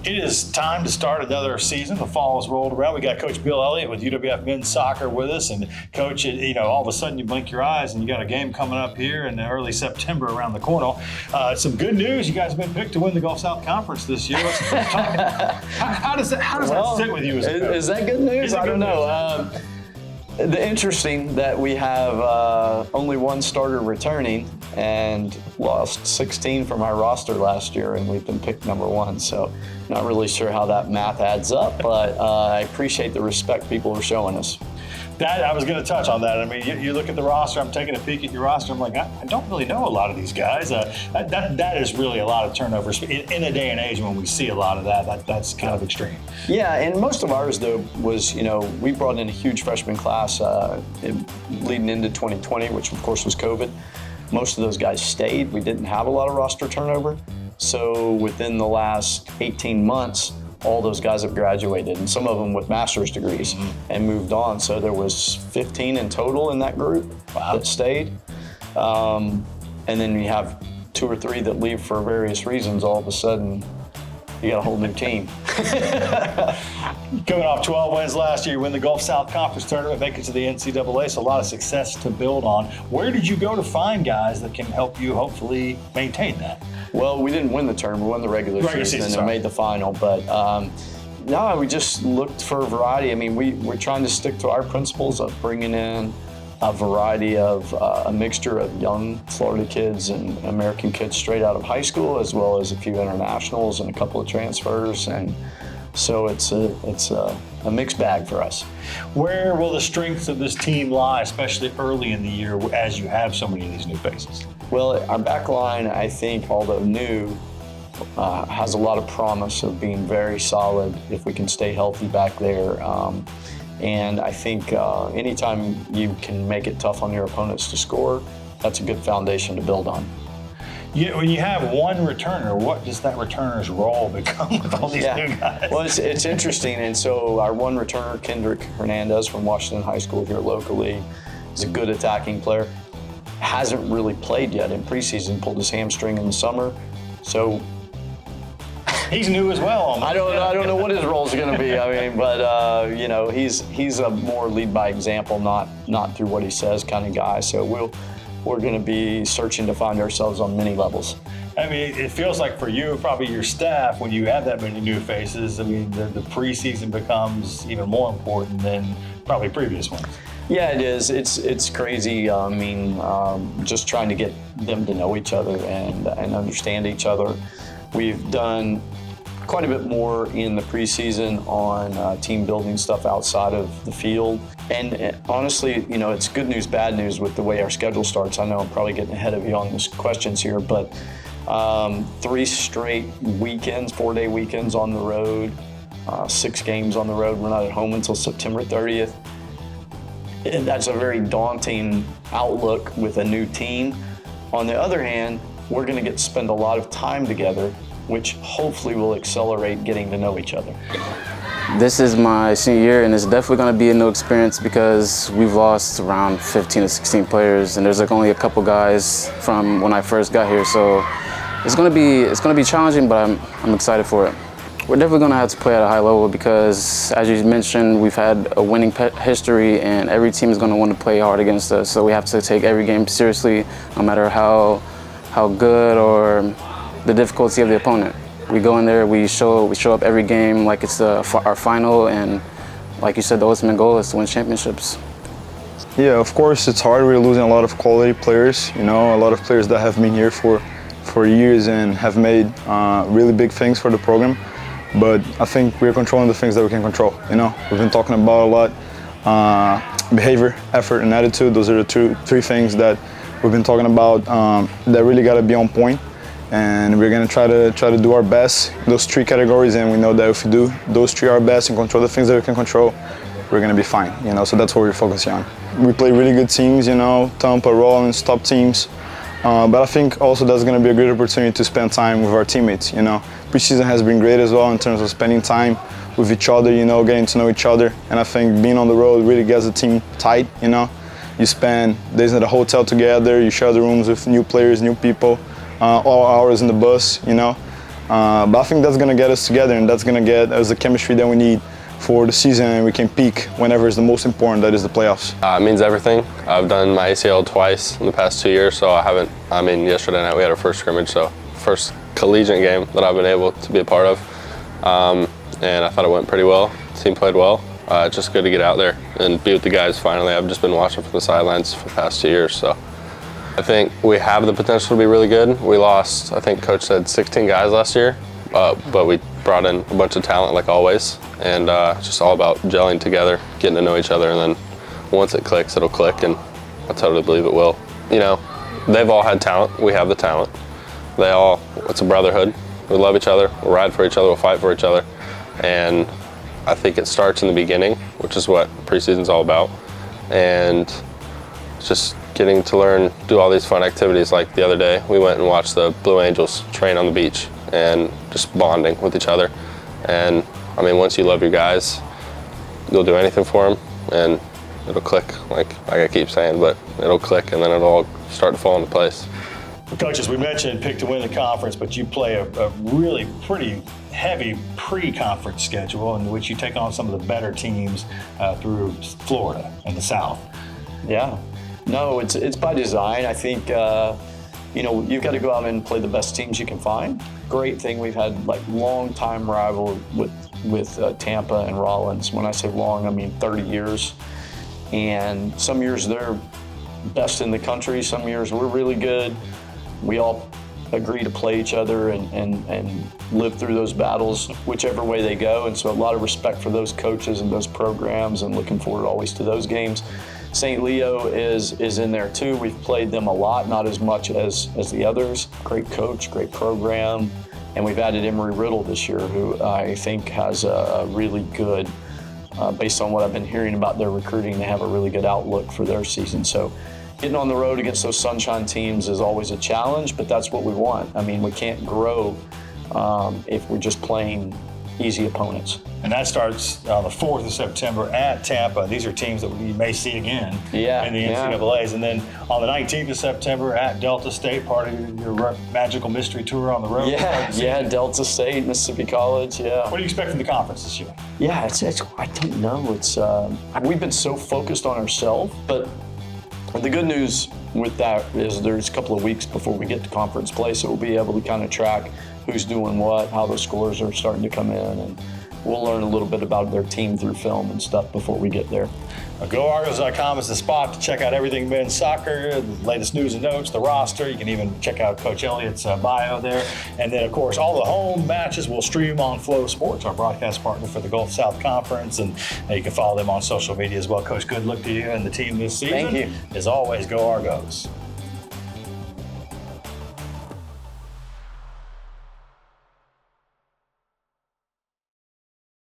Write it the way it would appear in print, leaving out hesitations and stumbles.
It is time to start another season. The fall has rolled around. We got Coach Bill Elliott with UWF men's soccer with us. And Coach, all of a sudden you blink your eyes and you got a game coming up here in early September around the corner. Some good news. You guys have been picked to win the Gulf South Conference this year. How does that sit with you as a coach? Is that good news? I don't know. The interesting that we have only one starter returning and lost 16 from our roster last year, and we've been picked number 1. So not really sure how that math adds up, but I appreciate the respect people are showing us. I was going to touch on that. I mean, you look at the roster. I'm taking a peek at your roster. I'm like, I don't really know a lot of these guys. That is really a lot of turnovers in a day and age when we see a lot of that. That's kind of extreme. Yeah, and most of ours though was, we brought in a huge freshman class leading into 2020, which of course was COVID. Most of those guys stayed. We didn't have a lot of roster turnover. So within the last 18 months, all those guys have graduated, and some of them with master's degrees and moved on. So there was 15 in total in that group that stayed. And then you have 2 or 3 that leave for various reasons. All of a sudden, you got a whole new team. Coming off 12 wins last year, you win the Gulf South Conference tournament, make it to the NCAA, so a lot of success to build on. Where did you go to find guys that can help you hopefully maintain that? Well, we didn't win the tournament. We won the regular season and made the final. But no, we just looked for a variety. I mean, we're trying to stick to our principles of bringing in a variety of a mixture of young Florida kids and American kids straight out of high school, as well as a few internationals and a couple of transfers. And so it's a mixed bag for us. Where will the strengths of this team lie, especially early in the year as you have so many of these new faces? Well, our back line, I think, although new, has a lot of promise of being very solid if we can stay healthy back there. And I think anytime you can make it tough on your opponents to score, that's a good foundation to build on. When you have one returner, what does that returner's role become with all these new guys? Well, it's interesting. And so our one returner, Kendrick Hernandez from Washington High School here locally, is a good attacking player. Hasn't really played yet in preseason, pulled his hamstring in the summer. So he's new as well. I don't know what his role is going to be. I mean, but he's a more lead by example, not through what he says kind of guy. So we're going to be searching to find ourselves on many levels. I mean, it feels like for you, probably your staff, when you have that many new faces, I mean, the preseason becomes even more important than probably previous ones. Yeah, it is. It's crazy. I mean, just trying to get them to know each other and understand each other. We've done quite a bit more in the preseason on team building stuff outside of the field. And honestly, it's good news, bad news with the way our schedule starts. I know I'm probably getting ahead of you on these questions here, but 3 straight weekends, 4-day weekends on the road, 6 games on the road. We're not at home until September 30th. And that's a very daunting outlook with a new team. On the other hand, we're going to get to spend a lot of time together, which hopefully will accelerate getting to know each other. This is my senior year, and it's definitely going to be a new experience because we've lost around 15 to 16 players, and there's like only a couple guys from when I first got here. So it's going to be challenging, but I'm excited for it. We're definitely going to have to play at a high level because, as you mentioned, we've had a winning history, and every team is going to want to play hard against us. So we have to take every game seriously, no matter how good or the difficulty of the opponent. We go in there, we show up every game like it's our final, and like you said, the ultimate goal is to win championships. Yeah, of course it's hard. We're losing a lot of quality players, a lot of players that have been here for years and have made really big things for the program. But I think we're controlling the things that we can control. We've been talking about a lot, behavior, effort, and attitude. Those are the 3 things that we've been talking about that really got to be on point. And we're going to try to do our best in those 3 categories. And we know that if we do those 3 our best and control the things that we can control, we're going to be fine. So that's what we're focusing on. We play really good teams, Tampa, Rollins, top teams. But I think also that's going to be a great opportunity to spend time with our teammates. Preseason has been great as well in terms of spending time with each other, getting to know each other. And I think being on the road really gets the team tight. You spend days at a hotel together, you share the rooms with new players, new people, all hours in the bus. But I think that's going to get us together, and that's going to get us the chemistry that we need for the season, and we can peak whenever is the most important, that is the playoffs. It means everything. I've done my ACL twice in the past 2 years, so yesterday night we had our first scrimmage, so first collegiate game that I've been able to be a part of. And I thought it went pretty well. The team played well. Just good to get out there and be with the guys finally. I've just been watching from the sidelines for the past 2 years, so I think we have the potential to be really good. We lost, I think Coach said 16 guys last year, but we brought in a bunch of talent like always, and it's just all about gelling together, getting to know each other, and then once it clicks, it'll click, and I totally believe it will. You know, they've all had talent. We have the talent. It's a brotherhood. We love each other. We'll ride for each other. We'll fight for each other, and I think it starts in the beginning, which is what preseason's all about, and just getting to learn, do all these fun activities. Like the other day, we went and watched the Blue Angels train on the beach and just bonding with each other. And I mean, once you love your guys, you'll do anything for them, and it'll click, like I keep saying, but it'll click, and then it'll all start to fall into place. Coach, as we mentioned, picked to win the conference, but you play a really pretty heavy pre-conference schedule in which you take on some of the better teams through Florida and the South. Yeah. No, it's by design. I think, you've got to go out and play the best teams you can find. Great thing, we've had like long-time rival with Tampa and Rollins. When I say long, I mean 30 years. And some years they're best in the country. Some years we're really good. We all agree to play each other and live through those battles, whichever way they go. And so a lot of respect for those coaches and those programs, and looking forward always to those games. St. Leo is in there too. We've played them a lot, not as much as the others. Great coach, great program. And we've added Emory Riddle this year, who I think has a really good, based on what I've been hearing about their recruiting, they have a really good outlook for their season. So getting on the road against those sunshine teams is always a challenge, but that's what we want. I mean, we can't grow if we're just playing easy opponents. And that starts on the 4th of September at Tampa. These are teams that we may see again in the NCAAs. And then on the 19th of September at Delta State, part of your magical mystery tour on the road. Yeah, Delta State, Mississippi College, yeah. What do you expect from the conference this year? Yeah, I don't know. We've been so focused on ourselves, but the good news with that is there's a couple of weeks before we get to conference play, so we'll be able to kind of track who's doing what, how the scores are starting to come in, and we'll learn a little bit about their team through film and stuff before we get there. GoArgos.com is the spot to check out everything men's soccer, the latest news and notes, the roster. You can even check out Coach Elliott's bio there. And then, of course, all the home matches will stream on Flow Sports, our broadcast partner for the Gulf South Conference. And you can follow them on social media as well. Coach, good luck to you and the team this season. Thank you. As always, go Argos.